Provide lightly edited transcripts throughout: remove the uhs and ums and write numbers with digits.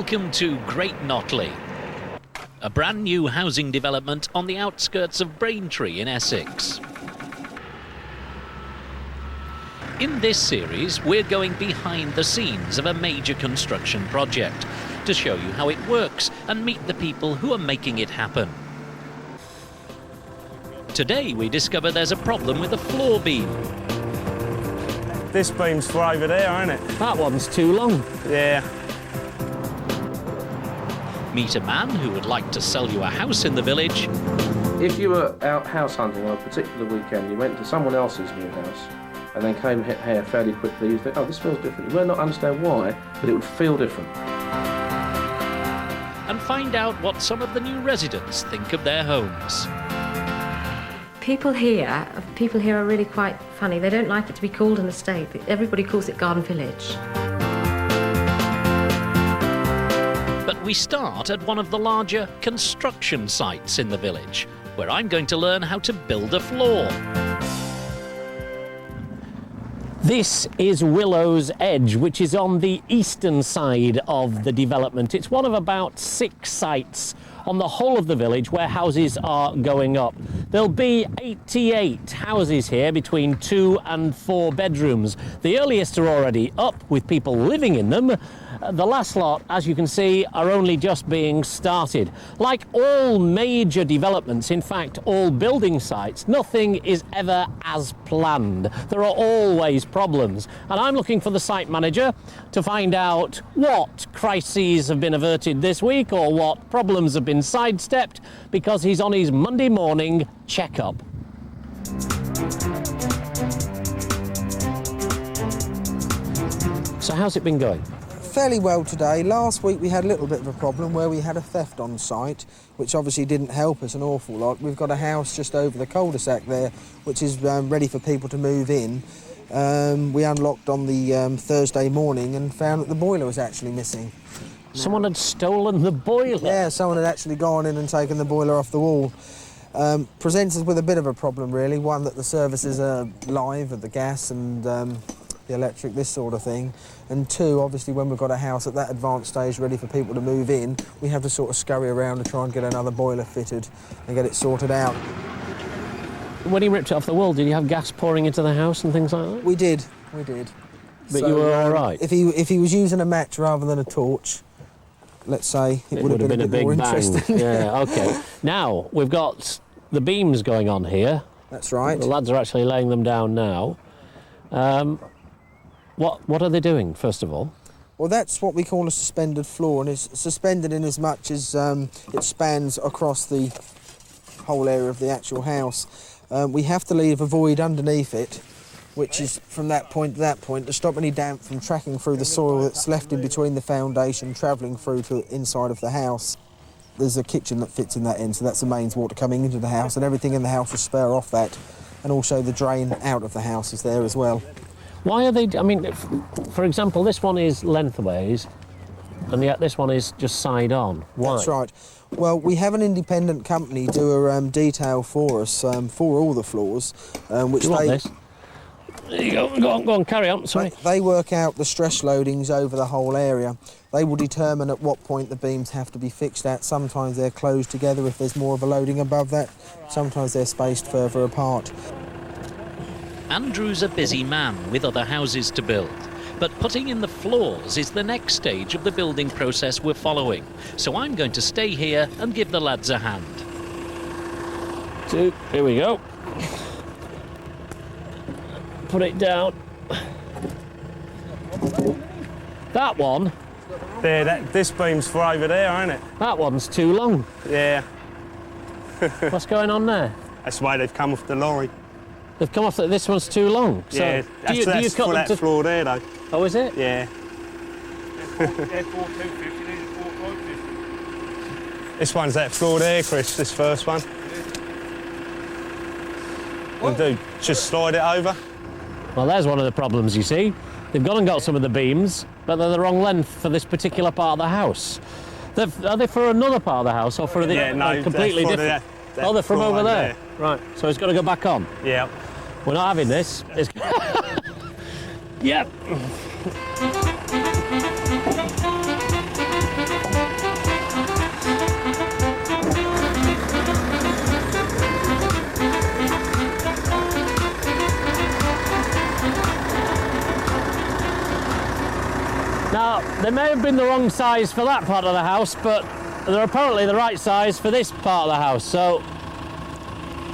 Welcome to Great Notley, a brand new housing development on the outskirts of Braintree in Essex. In this series, we're going behind the scenes of a major construction project to show you how it works and meet the people who are making it happen. Today we discover there's a problem with the floor beam. This beam's for over there, isn't it? That one's too long. Yeah. Meet a man who would like to sell you a house in the village. If you were out house hunting on a particular weekend, you went to someone else's new house and then came here fairly quickly, you think, oh, this feels different. You might not understand why, but it would feel different. And find out what some of the new residents think of their homes. People here are really quite funny. They don't like it to be called an estate. Everybody calls it garden village. But we start at one of the larger construction sites in the village, where I'm going to learn how to build a floor. This is Willows Edge, which is on the eastern side of the development. It's one of about 6 sites on the whole of the village where houses are going up. There'll be 88 houses here between 2 and 4 bedrooms. The earliest are already up with people living in them. The last lot, as you can see, are only just being started. Like all major developments, in fact, all building sites, nothing is ever as planned. There are always problems. And I'm looking for the site manager to find out what crises have been averted this week or what problems have been sidestepped, because he's on his Monday morning checkup. So how's it been going? Fairly well today. Last week we had a little bit of a problem where we had a theft on site, which obviously didn't help us an awful lot. We've got a house just over the cul-de-sac there, which is ready for people to move in. We unlocked on the Thursday morning and found that the boiler was actually missing. Someone had stolen the boiler? Yeah, someone had actually gone in and taken the boiler off the wall. Presents us with a bit of a problem, really. One, that the services are live at the gas and the electric, this sort of thing. And 2, obviously, when we've got a house at that advanced stage ready for people to move in, we have to sort of scurry around to try and get another boiler fitted and get it sorted out. When he ripped it off the wall, did he have gas pouring into the house and things like that? We did. But so, you were all right? If he was using a match rather than a torch, let's say, it would have been a bit more interesting. Yeah, OK. Now, we've got the beams going on here. That's right. The lads are actually laying them down now. What are they doing, first of all? Well, that's what we call a suspended floor, and it's suspended in as much as it spans across the whole area of the actual house. We have to leave a void underneath it, which is from that point to that point, to stop any damp from tracking through the soil that's left in between the foundation, travelling through to the inside of the house. There's a kitchen that fits in that end, so that's the mains water coming into the house, and everything in the house will spur off that, and also the drain out of the house is there as well. Why are they, I mean, for example, this one is lengthways, and yet this one is just side on. Why? That's right. Well, we have an independent company do a detail for us for all the floors, which you want this? There you go. Go on, carry on. Sorry. They work out the stress loadings over the whole area. They will determine at what point the beams have to be fixed at. Sometimes they're closed together if there's more of a loading above that. Sometimes they're spaced further apart. Andrew's a busy man with other houses to build, but putting in the floors is the next stage of the building process we're following. So I'm going to stay here and give the lads a hand. 2, here we go. Put it down. That one? There, this beam's for over there, isn't it? That one's too long. Yeah. What's going on there? That's why they've come off the lorry. They've come off that this one's too long. So Yeah, do you cut for them that floor there, though. Oh, is it? Yeah. This one's that floor there, Chris, this first one. What? Do, just slide it over. Well, there's one of the problems, you see. They've gone and got some of the beams, but they're the wrong length for this particular part of the house. Are they for another part of the house or for completely different? Oh, they're from over there. Right, so it's got to go back on? Yeah. We're not having this. Yep. They may have been the wrong size for that part of the house, but they're apparently the right size for this part of the house. So,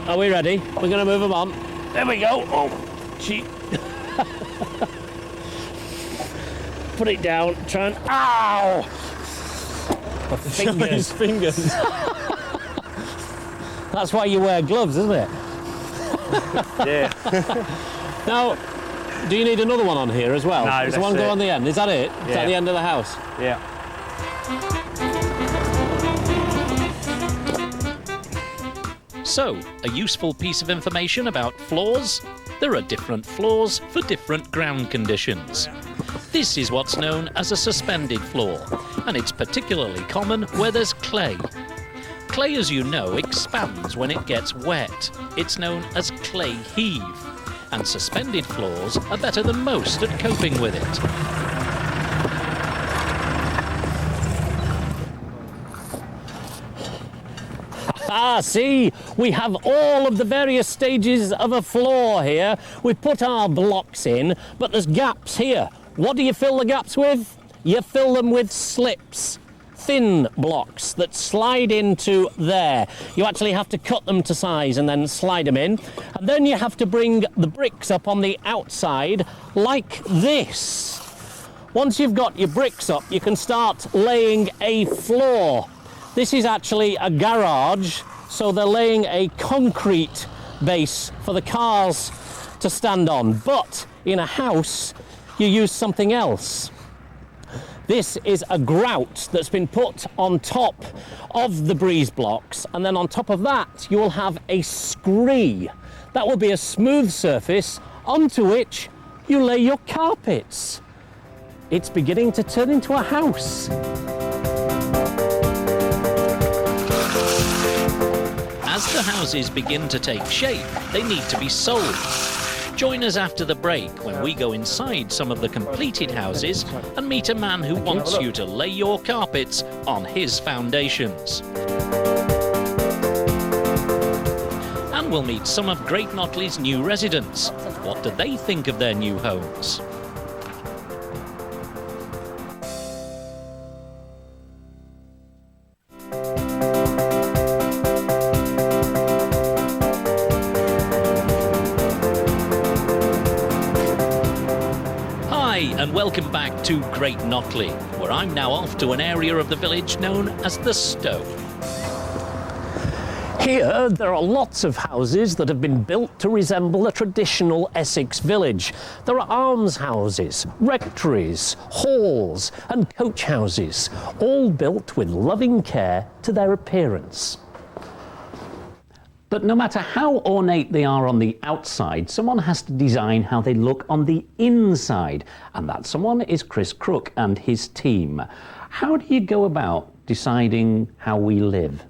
are we ready? We're going to move them on. There we go. Oh, gee. Put it down. Try and... Ow! My fingers. His fingers. That's why you wear gloves, isn't it? Yeah. Now, do you need another one on here as well? No, Does that's one go it. on the end? Is that it? Is that Yeah. the end of the house? Yeah. So, a useful piece of information about floors? There are different floors for different ground conditions. This is what's known as a suspended floor, and it's particularly common where there's clay. Clay, as you know, expands when it gets wet. It's known as clay heave, and suspended floors are better than most at coping with it. Ah, see, we have all of the various stages of a floor here. We've put our blocks in, but there's gaps here. What do you fill the gaps with? You fill them with slips. Thin blocks that slide into there. You actually have to cut them to size and then slide them in. And then you have to bring the bricks up on the outside like this. Once you've got your bricks up, you can start laying a floor. This is actually a garage, so they're laying a concrete base for the cars to stand on. But in a house, you use something else. This is a grout that's been put on top of the breeze blocks, and then on top of that you will have a scree. That will be a smooth surface onto which you lay your carpets. It's beginning to turn into a house. As the houses begin to take shape, they need to be sold. Join us after the break when we go inside some of the completed houses and meet a man who wants you to lay your carpets on his foundations. And we'll meet some of Great Notley's new residents. What do they think of their new homes? And welcome back to Great Notley, where I'm now off to an area of the village known as the Stow. Here, there are lots of houses that have been built to resemble a traditional Essex village. There are almshouses, rectories, halls, and coach houses, all built with loving care to their appearance. But no matter how ornate they are on the outside, someone has to design how they look on the inside. And that someone is Chris Crook and his team. How do you go about deciding how we live?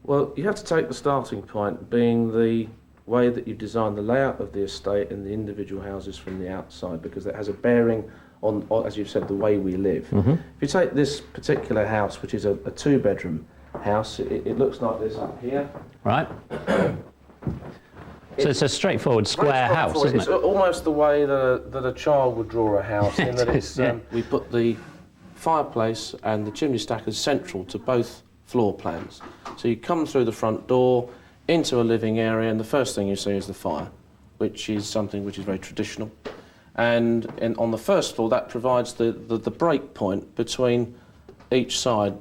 Well, you have to take the starting point being the way that you design the layout of the estate and the individual houses from the outside, because that has a bearing on, as you've said, the way we live. If you take this particular house, which is a two-bedroom house, it looks like this up here. Right. So it's a straightforward square house, isn't it? It's almost the way that a child would draw a house, in that it's, we put the fireplace and the chimney stackers central to both floor plans. So you come through the front door into a living area, and the first thing you see is the fire, which is something which is very traditional. And on the first floor, that provides the break point between each side,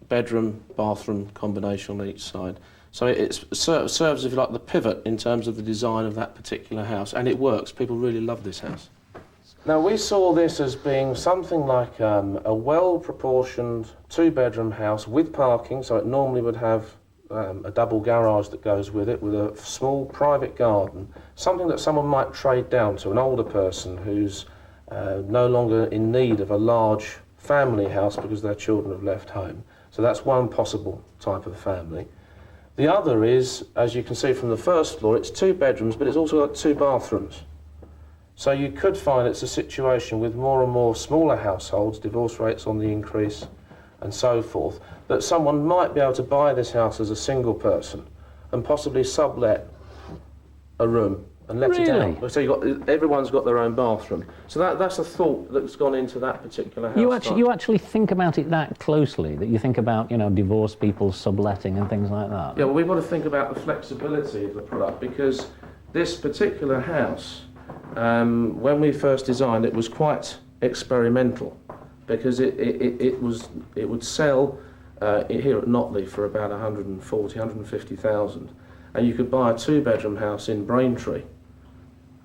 bedroom, bathroom combination on each side. So it serves, if you like, the pivot in terms of the design of that particular house, and it works. People really love this house. Now, we saw this as being something like a well-proportioned two-bedroom house with parking, so it normally would have a double garage that goes with it, with a small private garden, something that someone might trade down to, an older person who's no longer in need of a large family house because their children have left home. So that's one possible type of family. The other is, as you can see from the first floor, it's two bedrooms, but it's also got two bathrooms. So you could find it's a situation with more and more smaller households, divorce rates on the increase and so forth, that someone might be able to buy this house as a single person and possibly sublet a room and let it Really? down. So everyone's got their own bathroom. So that's a thought that's gone into that particular house. You actually think about it that closely, that you think about, you know, divorced people subletting and things like that? Yeah, well, we've got to think about the flexibility of the product, because this particular house, when we first designed it, was quite experimental, because it would sell here at Notley for about 140, 150,000, and you could buy a 2-bedroom house in Braintree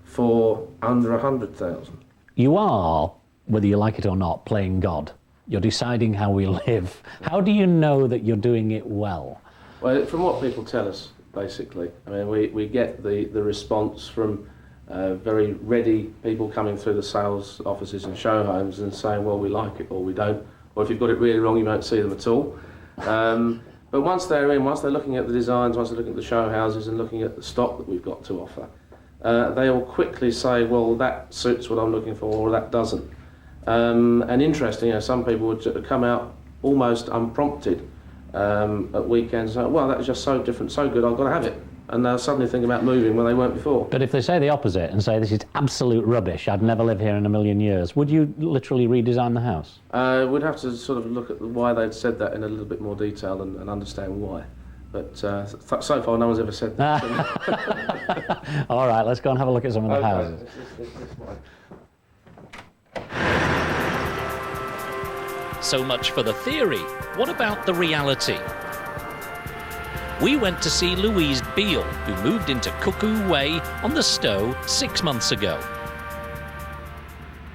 for under 100,000. You are, whether you like it or not, playing God. You're deciding how we live. How do you know that you're doing it well? Well, from what people tell us, basically. I mean, we get the response from very ready people coming through the sales offices and show homes and saying, well, we like it or we don't. Or if you've got it really wrong, you won't see them at all. But once they're in, once they're looking at the designs, once they're looking at the show houses and looking at the stock that we've got to offer, they will quickly say, well, that suits what I'm looking for, or that doesn't. And interesting, you know, some people would come out almost unprompted at weekends and say, well, that was just so different, so good, I've got to have it. And they'll suddenly think about moving when they weren't before. But if they say the opposite and say, this is absolute rubbish, I'd never live here in a million years, would you literally redesign the house? We'd have to sort of look at why they'd said that in a little bit more detail and understand why. But so far, no one's ever said that. All right, let's go and have a look at some of the houses. So much for the theory. What about the reality? We went to see Louise Beale, who moved into Cuckoo Way on the Stowe 6 months ago.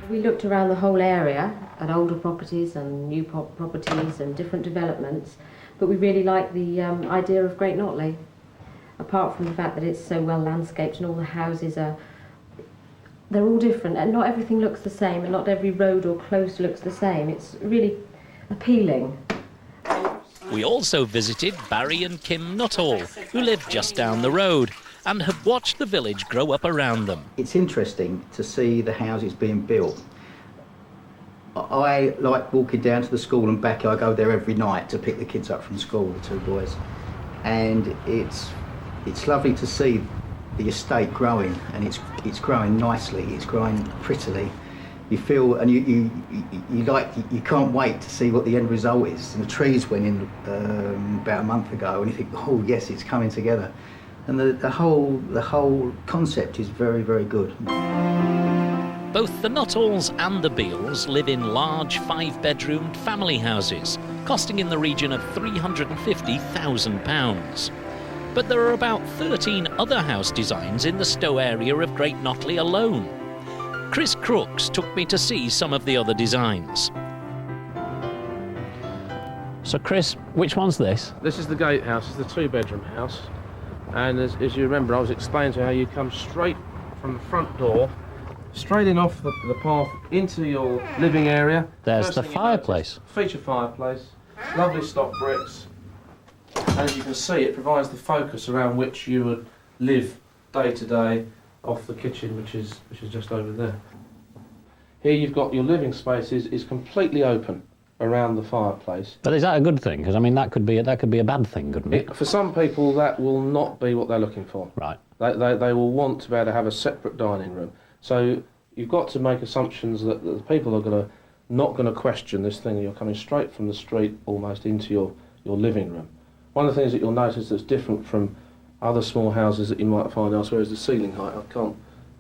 We looked around the whole area at older properties and new properties and different developments, but we really like the idea of Great Notley. Apart from the fact that it's so well landscaped and all the houses they're all different and not everything looks the same and not every road or close looks the same. It's really appealing. We also visited Barry and Kim Nuttall, who live just down the road and have watched the village grow up around them. It's interesting to see the houses being built. I like walking down to the school and back. I go there every night to pick the kids up from school, the 2 boys. And it's lovely to see the estate growing, and it's growing nicely, it's growing prettily. You feel, and you can't wait to see what the end result is. And the trees went in about a month ago, and you think, oh yes, it's coming together. And the whole concept is very, very good. Both the Nuttalls and the Beales live in large 5-bedroomed family houses, costing in the region of £350,000. But there are about 13 other house designs in the Stowe area of Great Notley alone. Chris Crooks took me to see some of the other designs. So Chris, which one's this? This is the Gatehouse, it's the 2-bedroom house. And as you remember, I was explaining to you how you come straight from the front door, straight in off the path into your living area. There's the fireplace. Feature fireplace, lovely stock bricks. And as you can see, it provides the focus around which you would live day to day off the kitchen, which is just over there. Here you've got your living space is completely open around the fireplace. But is that a good thing? Because I mean, that could be a bad thing, couldn't it? For some people, that will not be what they're looking for. Right. They will want to be able to have a separate dining room. So you've got to make assumptions that the people are not going to question this thing. You're coming straight from the street almost into your living room. One of the things that you'll notice that's different from other small houses that you might find elsewhere is the ceiling height. I can't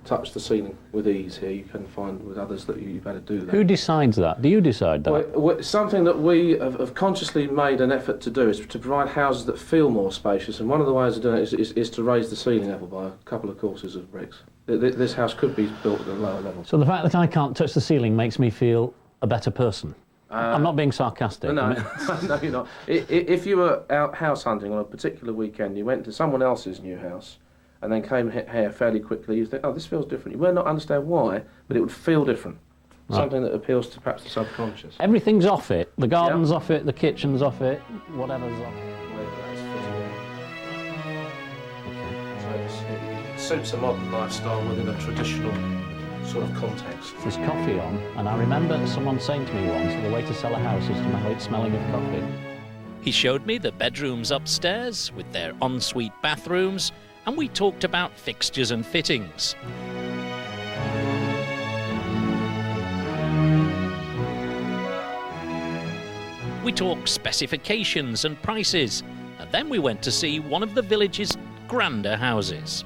touch the ceiling with ease here. You can find with others that you better do that. Who decides that? Do you decide that? Well, something that we have consciously made an effort to do is to provide houses that feel more spacious, and one of the ways of doing it is to raise the ceiling level by a couple of courses of bricks. This house could be built at a lower level. So the fact that I can't touch the ceiling makes me feel a better person? I'm not being sarcastic. No, no, you're not. If you were out house hunting on a particular weekend, you went to someone else's new house and then came here fairly quickly, you think, oh, this feels different. You may not understand why, but it would feel different. Right. Something that appeals to perhaps the subconscious. Everything's off it. The garden's off it, the kitchen's off it, whatever's off it. So it suits a modern lifestyle within a traditional sort of context. There's coffee on, and I remember someone saying to me once that the way to sell a house is to have it smelling of coffee. He showed me the bedrooms upstairs with their ensuite bathrooms and we talked about fixtures and fittings. We talked specifications and prices, and then we went to see one of the village's grander houses.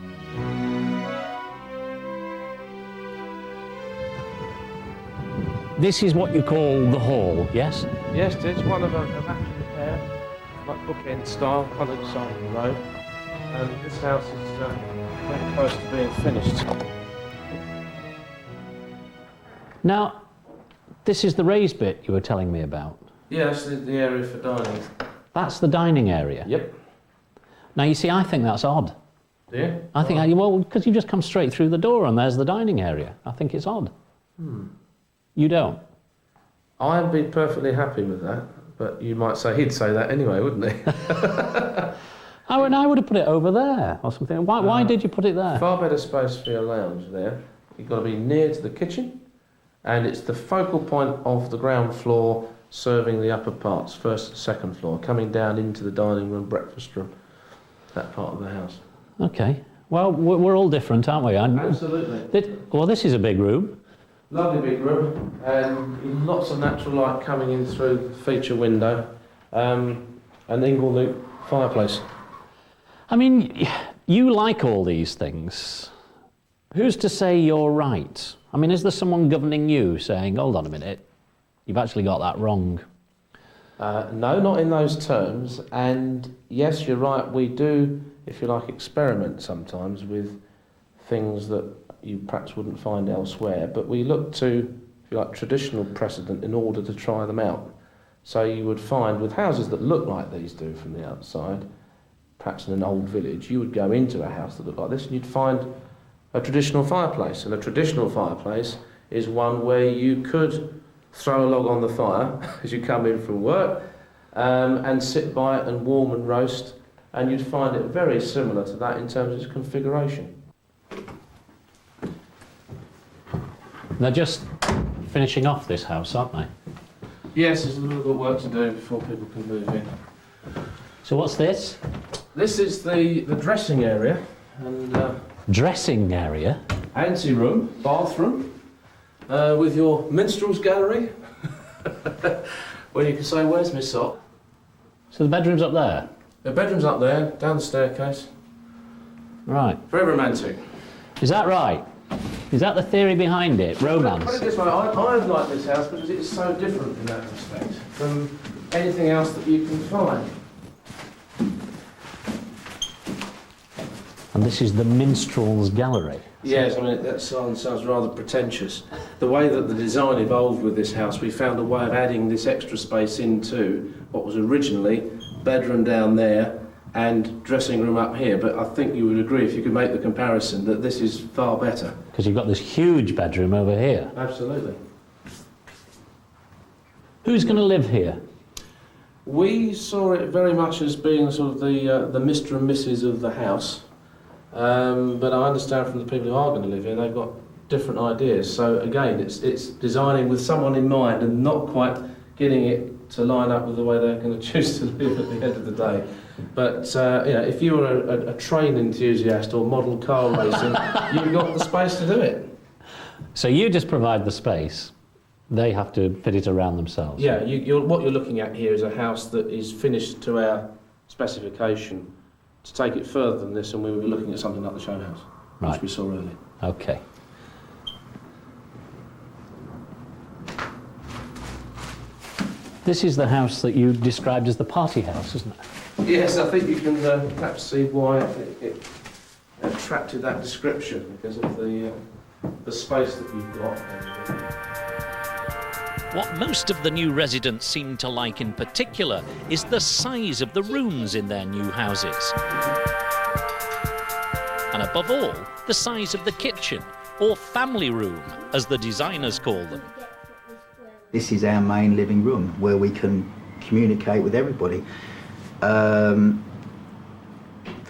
This is what you call the hall, yes? Yes, it's one of a matching pair, like bookend style, on each side of the road. And this house is very close to being finished. Now, this is the raised bit you were telling me about. Yes, the area for dining. That's the dining area? Yep. Now, you see, I think that's odd. Do you? I think, well, because you just come straight through the door and there's the dining area. I think it's odd. You don't? I'd be perfectly happy with that, but you might say he'd say that anyway, wouldn't he? I would have put it over there or something. Why did you put it there? Far better space for your lounge there. You've got to be near to the kitchen, and it's the focal point of the ground floor serving the upper parts, first and second floor, coming down into the dining room, breakfast room, that part of the house. Okay. Well, we're all different, aren't we? Absolutely. Well, this is a big room. Lovely big room, and lots of natural light coming in through the feature window, an ingle-loop fireplace. I mean, you like all these things. Who's to say you're right? I mean, is there someone governing you saying, hold on a minute, you've actually got that wrong? No, not in those terms, and yes, you're right, we do, if you like, experiment sometimes with things that you perhaps wouldn't find elsewhere, but we look to, if you like, traditional precedent in order to try them out. So you would find with houses that look like these do from the outside, perhaps in an old village, you would go into a house that looked like this and you'd find a traditional fireplace. And a traditional fireplace is one where you could throw a log on the fire as you come in from work and sit by it and warm and roast, and you'd find it very similar to that in terms of its configuration. They're just finishing off this house, aren't they? Yes, there's a little bit of work to do before people can move in. So what's this? This is the dressing area and Dressing area? ante-room, bathroom, with your minstrel's gallery, where you can say, where's my sock? So the bedroom's up there? The bedroom's up there, down the staircase. Right. Very romantic. Is that right? Is that the theory behind it? Romance? Put it this way, I like this house because it's so different in that respect from anything else that you can find. And this is the minstrel's gallery? Yes, I mean, that sounds rather pretentious. The way that the design evolved with this house, we found a way of adding this extra space into what was originally bedroom down there and dressing room up here, but I think you would agree, if you could make the comparison, that this is far better. Because you've got this huge bedroom over here. Absolutely. Who's going to live here? We saw it very much as being sort of the Mr. and Mrs. of the house, but I understand from the people who are going to live here, they've got different ideas. So again, it's designing with someone in mind and not quite getting it to line up with the way they're going to choose to live at the end of the day. But you know, if you were a train enthusiast or model car racing, you've got the space to do it. So you just provide the space, they have to fit it around themselves? Yeah, what you're looking at here is a house that is finished to our specification. To take it further than this, and we were looking at something like the show house, right, which we saw earlier. Okay. This is the house that you described as the party house, isn't it? Yes, I think you can perhaps see why it attracted that description, because of the space that we've got. What most of the new residents seem to like in particular is the size of the rooms in their new houses. And above all, the size of the kitchen, or family room, as the designers call them. This is our main living room where we can communicate with everybody. The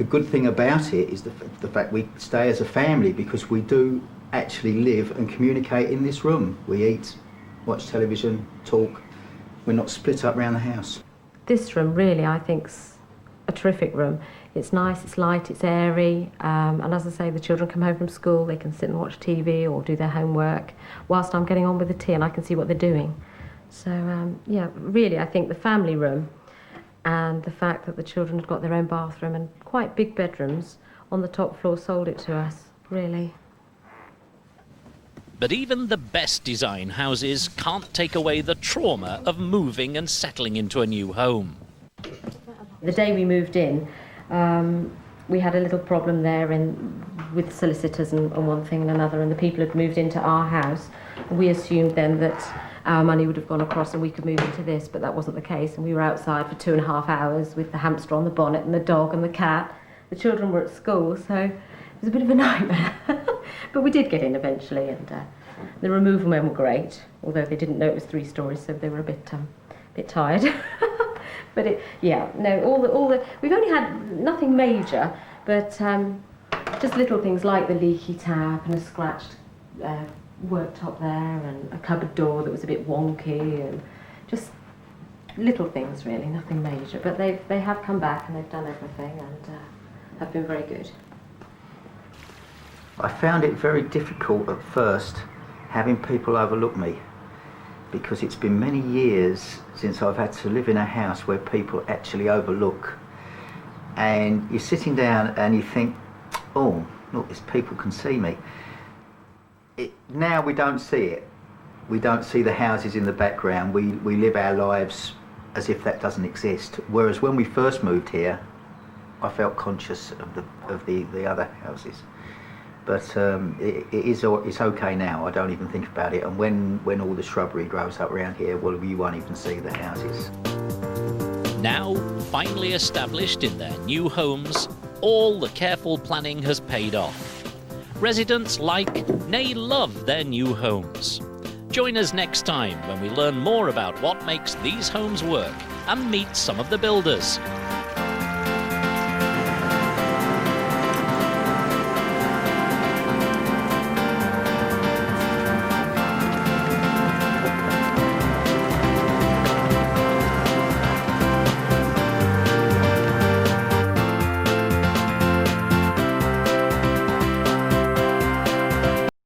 good thing about it is the fact we stay as a family, because we do actually live and communicate in this room. We eat, watch television, talk. We're not split up around the house. This room really, I think, is a terrific room. It's nice, it's light, it's airy, and as I say, the children come home from school, they can sit and watch TV or do their homework whilst I'm getting on with the tea, and I can see what they're doing. So yeah, really I think the family room and the fact that the children had got their own bathroom and quite big bedrooms on the top floor sold it to us, really. But even the best design houses can't take away the trauma of moving and settling into a new home. The day we moved in, we had a little problem there with solicitors and one thing and another, and the people had moved into our house. We assumed then that our money would have gone across and we could move into this, but that wasn't the case, and we were outside for 2.5 hours with the hamster on the bonnet and the dog and the cat. The children were at school, so it was a bit of a nightmare. But we did get in eventually, and the removal men were great, although they didn't know it was 3 stories, so they were a bit tired. But we've only had nothing major, but just little things like the leaky tap and a scratched worktop there and a cupboard door that was a bit wonky, and just little things really, nothing major. But they have come back and they've done everything and have been very good. I found it very difficult at first having people overlook me, because it's been many years since I've had to live in a house where people actually overlook, and you're sitting down and you think, oh look, these people can see me. Now we don't see it. We don't see the houses in the background. We live our lives as if that doesn't exist. Whereas when we first moved here, I felt conscious of the other houses. But it's okay now. I don't even think about it. And when all the shrubbery grows up around here, well, you won't even see the houses. Now, finally established in their new homes, all the careful planning has paid off. Residents like, nay love their new homes. Join us next time when we learn more about what makes these homes work and meet some of the builders.